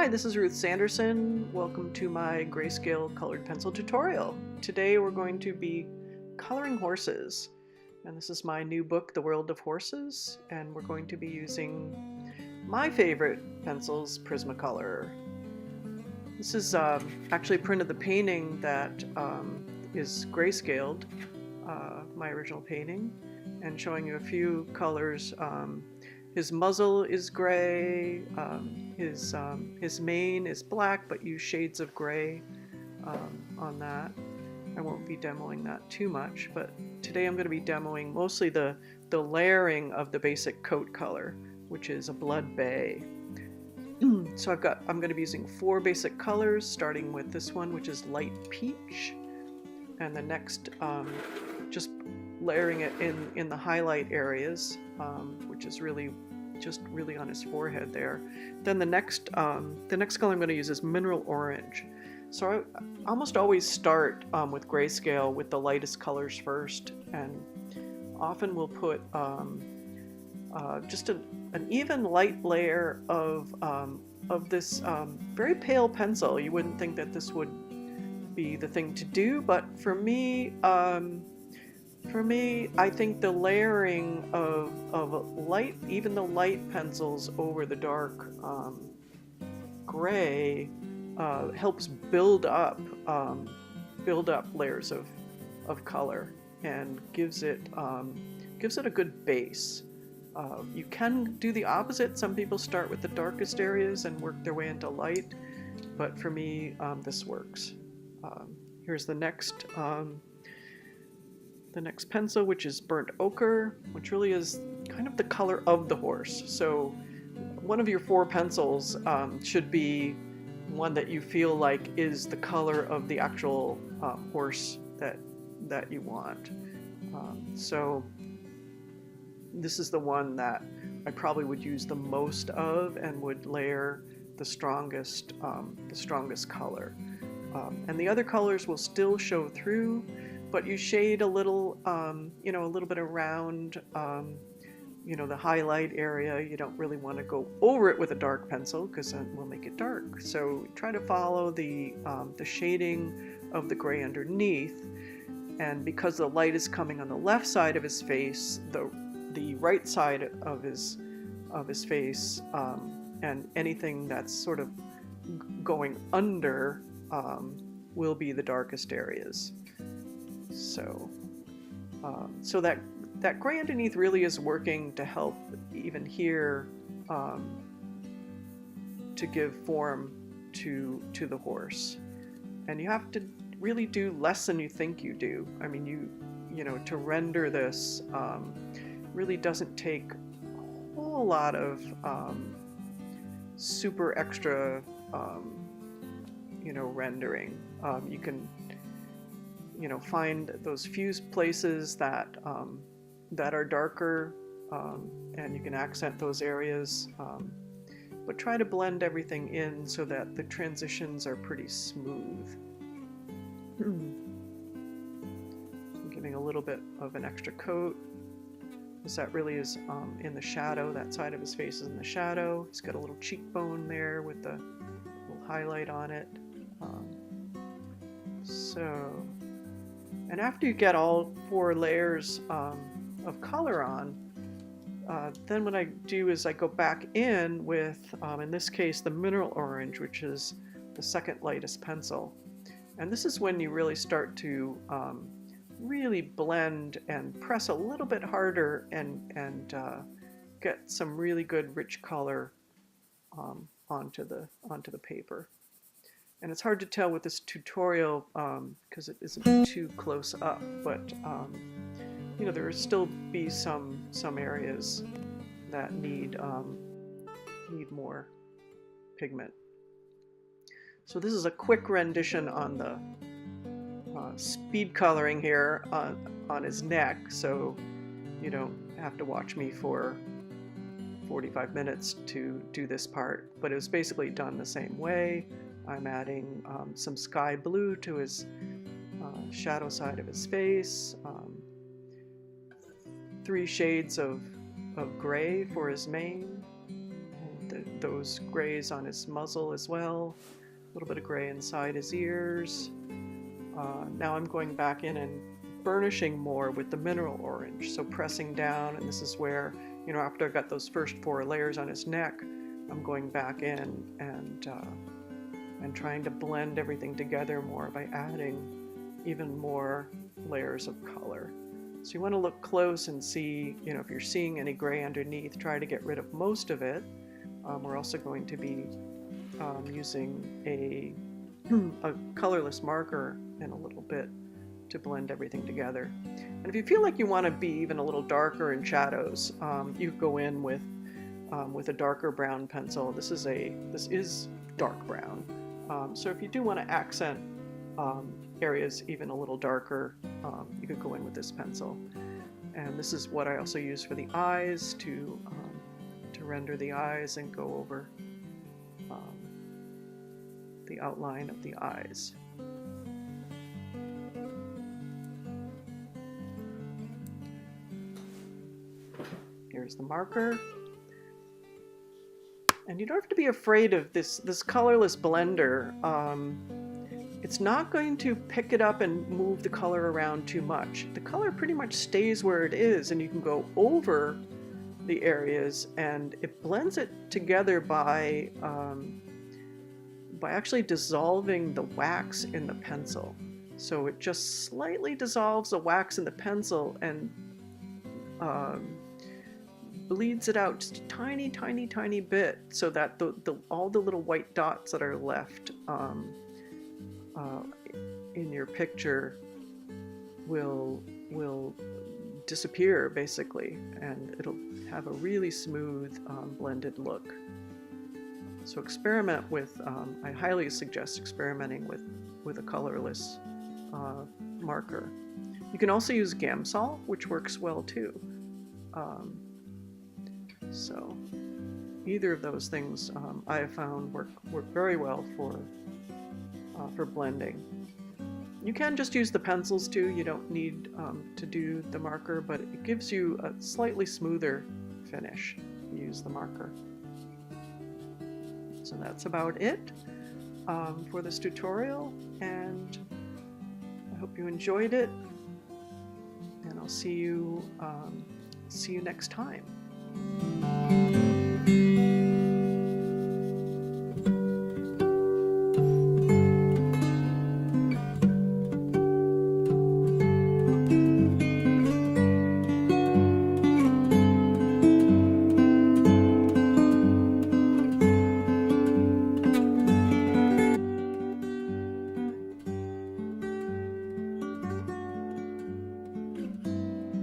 Hi, this is Ruth Sanderson. Welcome to my Grayscale colored pencil tutorial. Today we're going to be coloring horses. And this is my new book, The World of Horses. And we're going to be using my favorite pencils, Prismacolor. This is actually a print of the painting that is grayscaled, my original painting, and showing you a few colors. His muzzle is gray, his mane is black, but use shades of gray on that. I won't be demoing that too much, but today I'm going to be demoing mostly the layering of the basic coat color, which is a blood bay. So I'm going to be using 4 basic colors, starting with this one, which is light peach, and the next just layering it in the highlight areas, which is really on his forehead there. Then the next color I'm going to use is mineral orange. So I almost always start with grayscale with the lightest colors first, and often we'll put just an even light layer of this very pale pencil. You wouldn't think that this would be the thing to do, but for me, I think the layering of light, even the light pencils over the dark gray, helps build up layers of color and gives it a good base. You can do the opposite. Some people start with the darkest areas and work their way into light, but for me, this works. Here's the next pencil, which is Burnt Ochre, which really is kind of the color of the horse. So one of your 4 pencils should be one that you feel like is the color of the actual horse that you want. So this is the one that I probably would use the most of and would layer the strongest color. And the other colors will still show through, but you shade a little, a little bit around, the highlight area. You don't really want to go over it with a dark pencil because then we'll make it dark. So try to follow the shading of the gray underneath. And because the light is coming on the left side of his face, the right side of his face, and anything that's sort of going under will be the darkest areas. So that gray underneath really is working to help even here to give form to the horse. And you have to really do less than you think you do. I mean, to render this really doesn't take a whole lot of super extra rendering. You can find those few places that are darker, and you can accent those areas, but try to blend everything in so that the transitions are pretty smooth. I'm giving a little bit of an extra coat, because that really is in the shadow. That side of his face is in the shadow. He's got a little cheekbone there with the little highlight on it. And after you get all 4 layers of color on, then what I do is I go back in with, in this case, the mineral orange, which is the second lightest pencil. And this is when you really start to really blend and press a little bit harder and get some really good rich color onto the paper. And it's hard to tell with this tutorial because it isn't too close up, but there will still be some areas that need more pigment. So this is a quick rendition on the speed coloring here on his neck, so you don't have to watch me for 45 minutes to do this part, but it was basically done the same way. I'm adding some sky blue to his shadow side of his face, 3 shades of gray for his mane, and those grays on his muzzle as well. A little bit of gray inside his ears. Now I'm going back in and burnishing more with the mineral orange. So pressing down, and this is where, you know, after I got those first 4 layers on his neck, I'm going back in and trying to blend everything together more by adding even more layers of color. So you want to look close and see, you know, if you're seeing any gray underneath, try to get rid of most of it. We're also going to be using a colorless marker in a little bit to blend everything together. And if you feel like you want to be even a little darker in shadows, you go in with a darker brown pencil. This is dark brown. So if you do want to accent areas even a little darker, you could go in with this pencil. And this is what I also use for the eyes, to render the eyes and go over the outline of the eyes. Here's the marker. And you don't have to be afraid of this colorless blender. It's not going to pick it up and move the color around too much. The color pretty much stays where it is, and you can go over the areas, and it blends it together by actually dissolving the wax in the pencil. So it just slightly dissolves the wax in the pencil and bleeds it out just a tiny, tiny, tiny bit, so that all the little white dots that are left in your picture will disappear, basically, and it'll have a really smooth blended look. So experiment with, I highly suggest experimenting with a colorless marker. You can also use Gamsol, which works well too. So either of those things I have found work very well for blending. You can just use the pencils too. You don't need to do the marker, but it gives you a slightly smoother finish if you use the marker. So that's about it for this tutorial, and I hope you enjoyed it, and I'll see you next time.